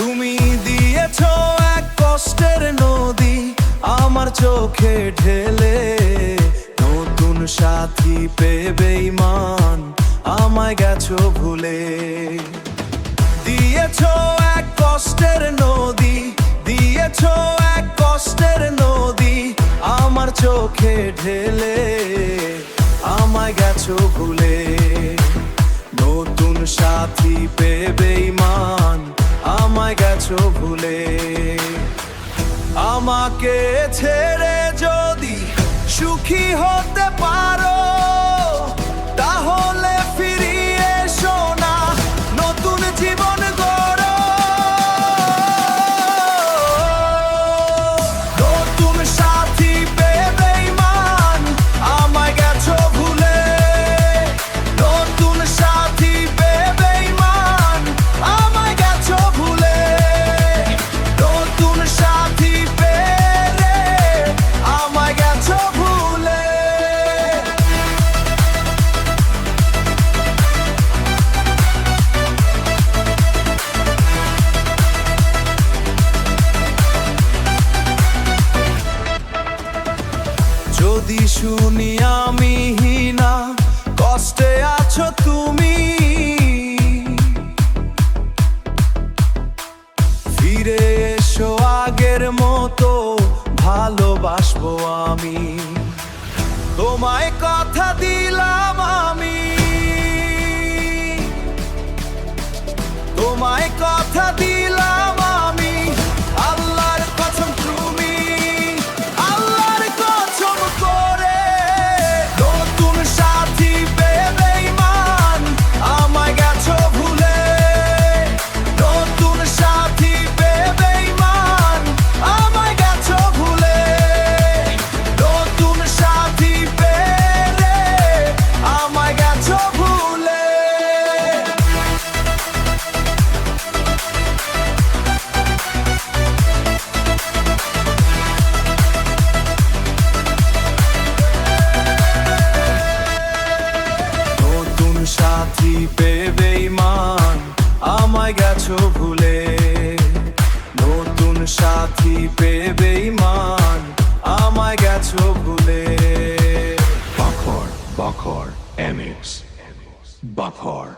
তুমি দিয়েছো এক কষ্টের নদী আমার চোখে ঢেলে, নতুন সাথী পেয়ে বেঈমান আমায় গেছো ভুলে। দিয়েছো এক কষ্টের নদী, দিয়েছো এক কষ্টের নদী আমার চোখে ঢেলে, আমায় গেছো ভুলে। নতুন সাথী পেয়ে বেঈমান আমায় গেছো ভুলে। আমাকে ছেড়ে যদি সুখী হতে পারো তাহলে ফিরিয়ে এসো না, নতুন জীবন গড়ো। নতুন সাথী পেয়ে বেঈমান আমায় গেছো ভুলে। নতুন সাথী পেয়ে বেঈমান আমায় গেছো ভুলে। নতুন সাথী পেয়ে আমায় গেছো ভুলে। যদি শুনি আমি হীনা কষ্টে আছো তুমি, ফিরে এসো আগের মতো ভালোবাসবো আমি। তোমায় কথা দিলাম আমি, তোমায় কথা দিলাম আমি। আল্লাহর কসম তুমি, আল্লাহর কসম করে। নতুন সাথী পেয়ে বেঈমান আমায় গেছো ভুলে। নতুন সাথী পেয়ে বেঈমান আমায় গেছো ভুলে। নতুন সাথী পেয়ে আমায় গেছো ভুলে। নতুন সাথী পেয়ে বেঈমান আমায় গেছো ভুলে। নতুন সাথী পেয়ে বেঈমান আমায় গেছো ভুলে। Bakhor MX Bakhor